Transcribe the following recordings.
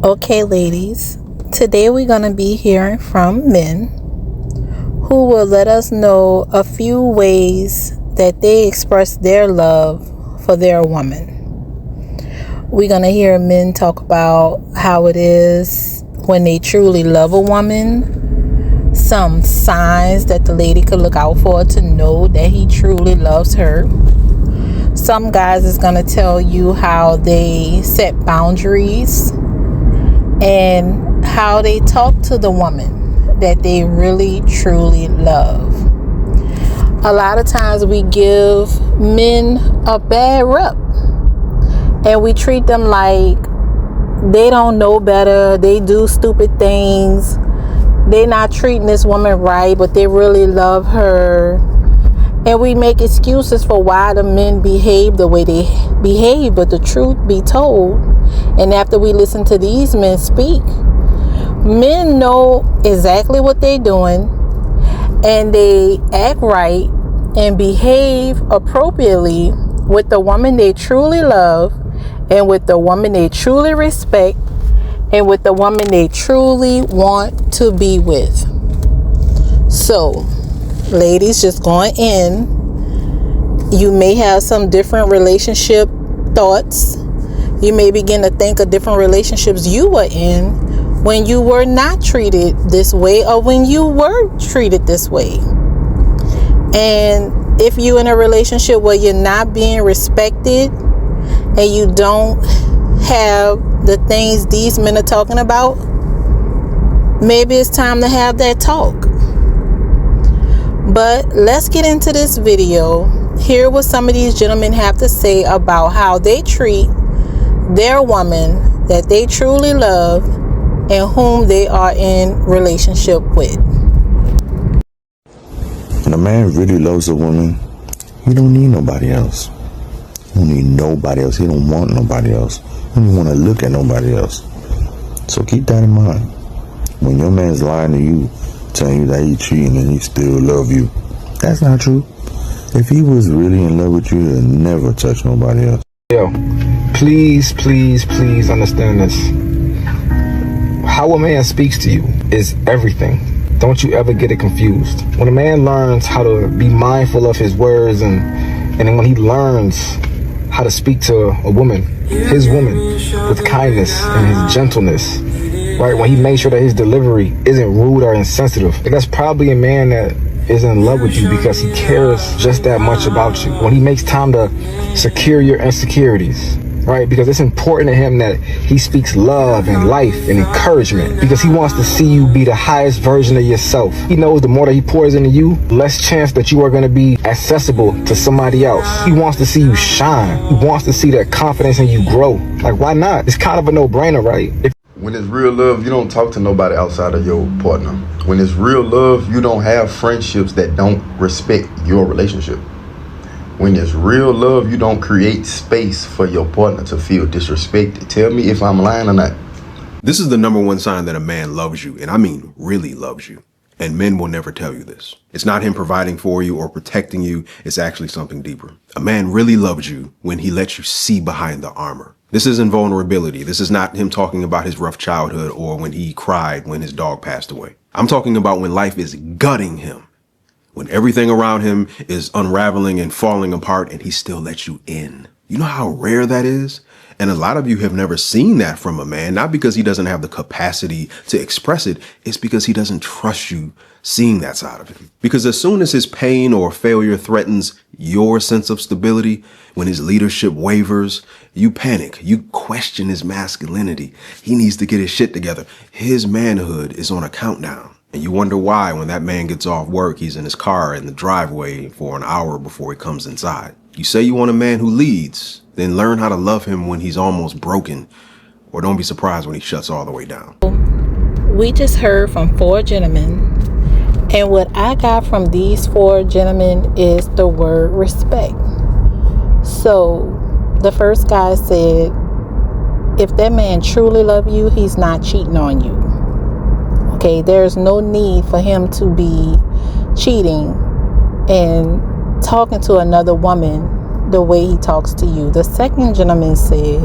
Okay, ladies, today we're going to be hearing from men who will let us know a few ways that they express their love for their woman. We're going to hear men talk about how it is when they truly love a woman, some signs that the lady could look out for to know that he truly loves her. Some guys is going to tell you how they set boundaries and how they talk to the woman that they really truly love. A lot of times we give men a bad rep and we treat them like they don't know better, they do stupid things, they're not treating this woman right, but they really love her. And we make excuses for why the men behave the way they behave. But the truth be told, and after we listen to these men speak, men know exactly what they're doing, and they act right and behave appropriately with the woman they truly love, and with the woman they truly respect, and with the woman they truly want to be with. So, ladies, just going in, you may have some different relationship thoughts. You may begin to think of different relationships you were in when you were not treated this way or when you were treated this way. And if you're in a relationship where you're not being respected and you don't have the things these men are talking about, maybe it's time to have that talk. But let's get into this video. Hear what some of these gentlemen have to say about how they treat their woman that they truly love and whom they are in relationship with. When a man really loves a woman, he don't need nobody else. He don't need nobody else. He don't want nobody else. He don't even want to look at nobody else. So keep that in mind. When your man's lying to you, telling you that he cheating and he still love you, that's not true. If he was really in love with you, he'd never touch nobody else. Yo, please understand this. How a man speaks to you is everything. Don't you ever get it confused. When a man learns how to be mindful of his words and then when he learns how to speak to a woman, his woman, with kindness and his gentleness, right? When he makes sure that his delivery isn't rude or insensitive, that's probably a man that is in love with you because he cares just that much about you. When he makes time to secure your insecurities, right? Because it's important to him that he speaks love and life and encouragement because he wants to see you be the highest version of yourself. He knows the more that he pours into you, less chance that you are going to be accessible to somebody else. He wants to see you shine. He wants to see that confidence in you grow. Like, why not? It's kind of a no-brainer, right? When it's real love, you don't talk to nobody outside of your partner. When it's real love, you don't have friendships that don't respect your relationship. When it's real love, you don't create space for your partner to feel disrespected. Tell me if I'm lying or not. This is the number one sign that a man loves you, and I mean really loves you. And men will never tell you this. It's not him providing for you or protecting you. It's actually something deeper. A man really loves you when he lets you see behind the armor. This isn't vulnerability. This is not him talking about his rough childhood or when he cried when his dog passed away. I'm talking about when life is gutting him, when everything around him is unraveling and falling apart and he still lets you in. You know how rare that is? And a lot of you have never seen that from a man, not because he doesn't have the capacity to express it. It's because he doesn't trust you seeing that side of him. Because as soon as his pain or failure threatens your sense of stability, when his leadership wavers, you panic, you question his masculinity. He needs to get his shit together. His manhood is on a countdown. And you wonder why when that man gets off work, he's in his car in the driveway for an hour before he comes inside. You say you want a man who leads, then learn how to love him when he's almost broken, or don't be surprised when he shuts all the way down. We just heard from 4 gentlemen, and what I got from these 4 gentlemen is the word respect. So the first guy said, if that man truly loves you, he's not cheating on you. Okay, there's no need for him to be cheating and talking to another woman the way he talks to you. The second gentleman said,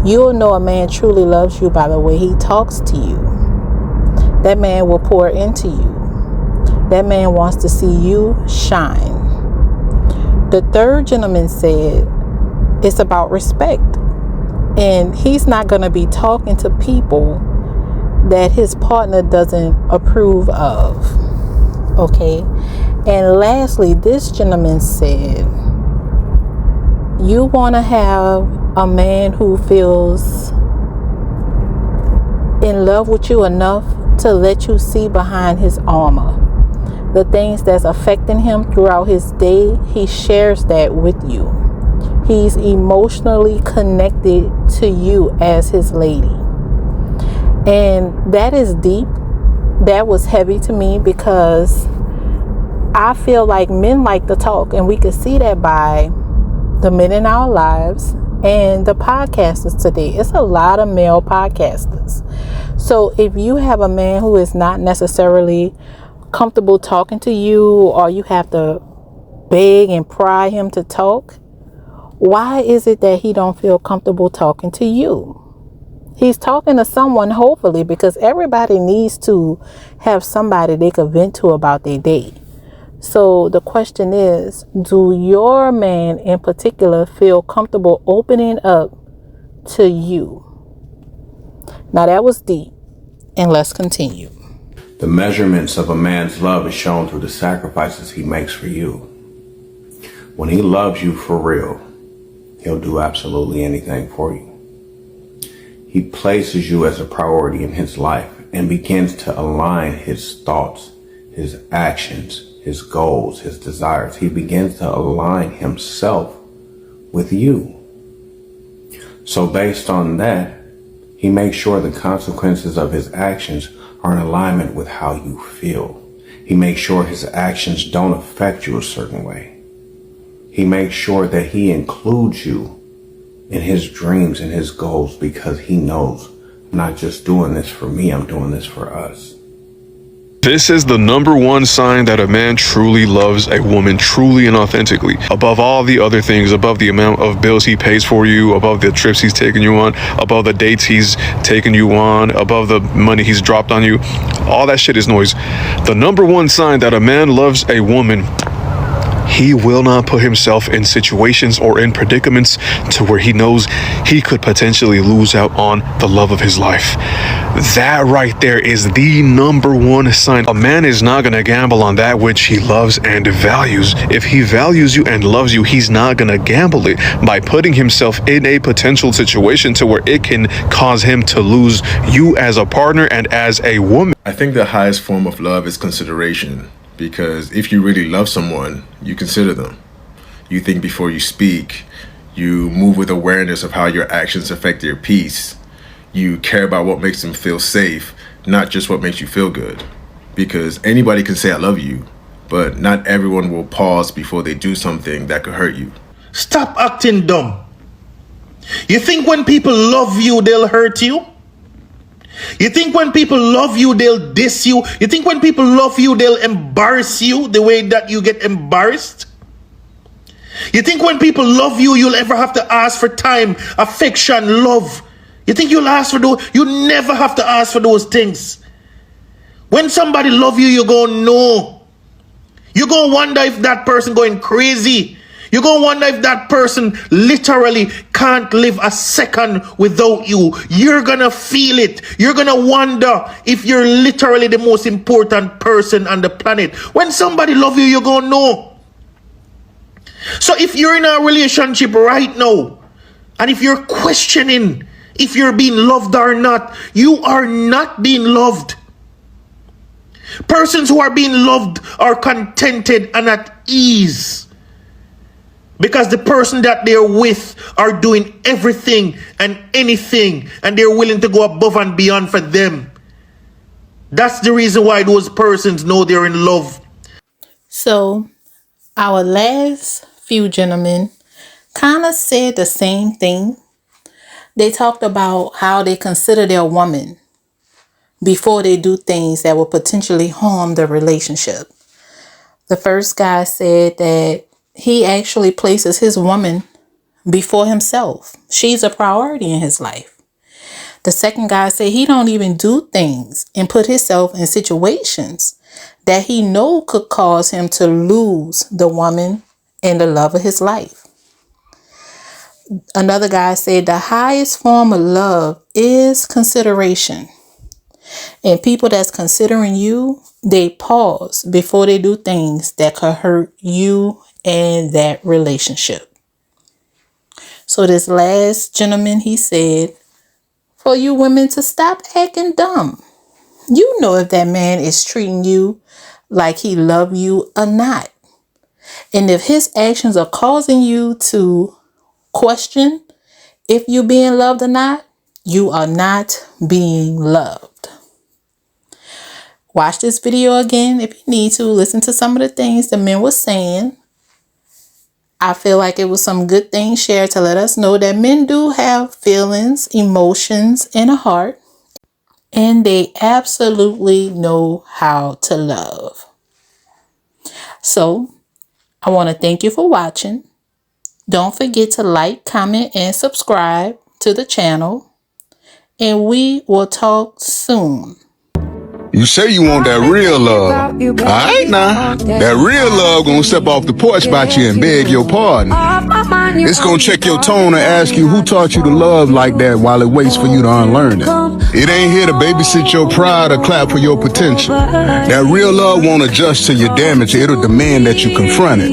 You'll know a man truly loves you by the way he talks to you. That man will pour into you. That man wants to see you shine. The third gentleman said it's about respect. And he's not going to be talking to people that his partner doesn't approve of. Okay? And lastly, this gentleman said, you want to have a man who feels in love with you enough to let you see behind his armor. The things that's affecting him throughout his day, he shares that with you. He's emotionally connected to you as his lady. And that is deep. That was heavy to me because I feel like men like to talk, and we could see that by the men in our lives and the podcasters today. It's a lot of male podcasters. So if you have a man who is not necessarily comfortable talking to you, or you have to beg and pry him to talk, why is it that he don't feel comfortable talking to you? He's talking to someone, hopefully, because everybody needs to have somebody they can vent to about their day. So the question is, do your man in particular feel comfortable opening up to you? Now that was deep, and let's continue. The measurements of a man's love is shown through the sacrifices he makes for you. When he loves you for real, he'll do absolutely anything for you. He places you as a priority in his life and begins to align his thoughts, his actions, his goals, his desires. He begins to align himself with you. So based on that, he makes sure the consequences of his actions are in alignment with how you feel. He makes sure his actions don't affect you a certain way. He makes sure that he includes you in his dreams and his goals, because he knows I'm not just doing this for me, I'm doing this for us. This is the number one sign that a man truly loves a woman, truly and authentically. Above all the other things, above the amount of bills he pays for you, above the trips he's taken you on, above the dates he's taken you on, above the money he's dropped on you, all that shit is noise. The number one sign that a man loves a woman, he will not put himself in situations or in predicaments to where he knows he could potentially lose out on the love of his life. That right there is the number one sign. A man is not going to gamble on that which he loves and values. If he values you and loves you, he's not going to gamble it by putting himself in a potential situation to where it can cause him to lose you as a partner and as a woman. I think the highest form of love is consideration, because if you really love someone, you consider them. You think before you speak. You move with awareness of how your actions affect their peace. You care about what makes them feel safe, not just what makes you feel good. Because anybody can say I love you, but not everyone will pause before they do something that could hurt you. Stop acting dumb. You think when people love you, they'll hurt you? You think when people love you, they'll diss you? You think when people love you, they'll embarrass you the way that you get embarrassed? You think when people love you, you'll ever have to ask for time, affection, love? You think you'll ask for those? You never have to ask for those things. When somebody love you, you're going to know. You're going to wonder if that person going crazy. You're going to wonder if that person literally can't live a second without you. You're going to feel it. You're going to wonder if you're literally the most important person on the planet. When somebody loves you, you're going to know. So if you're in a relationship right now, and if you're questioning if you're being loved or not, you are not being loved. Persons who are being loved are contented and at ease, because the person that they're with are doing everything and anything, and they're willing to go above and beyond for them. That's the reason why those persons know they're in love. So our last few gentlemen kind of said the same thing. They talked about how they consider their woman before they do things that will potentially harm the relationship. The first guy said that he actually places his woman before himself. She's a priority in his life. The second guy said he don't even do things and put himself in situations that he know could cause him to lose the woman and the love of his life. Another guy said the highest form of love is consideration. And people that's considering you, they pause before they do things that could hurt you and that relationship. So this last gentleman, he said, for you women to stop acting dumb. You know if that man is treating you like he love you or not. And if his actions are causing you to question if you being loved or not, you are not being loved. Watch this video again if you need to. Listen to some of the things the men were saying. I feel like it was some good things shared to let us know that men do have feelings, emotions, and a heart. And they absolutely know how to love. So, I want to thank you for watching. Don't forget to like, comment, and subscribe to the channel. And we will talk soon. You say you want that real love. Alright now. That real love gonna step off the porch by you and beg your pardon. It's gonna check your tone and ask you who taught you to love like that while it waits for you to unlearn it. It ain't here to babysit your pride or clap for your potential. That real love won't adjust to your damage. It'll demand that you confront it.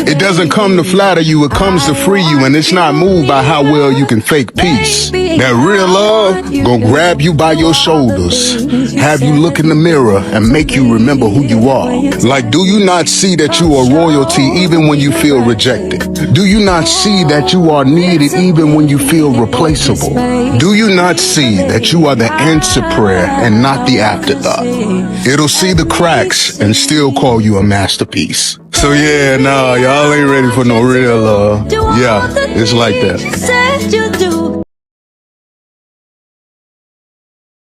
It doesn't come to flatter you. It comes to free you, and it's not moved by how well you can fake peace. That real love gonna grab you by your shoulders, have you look in the mirror and make you remember who you are. Like, do you not see that you are royalty even when you feel rejected? Do you not see that you are needed even when you feel replaceable? Do you not see that you are the answer prayer and not the afterthought? It'll see the cracks and still call you a masterpiece. So yeah, nah, y'all ain't ready for no real love. Yeah, it's like that.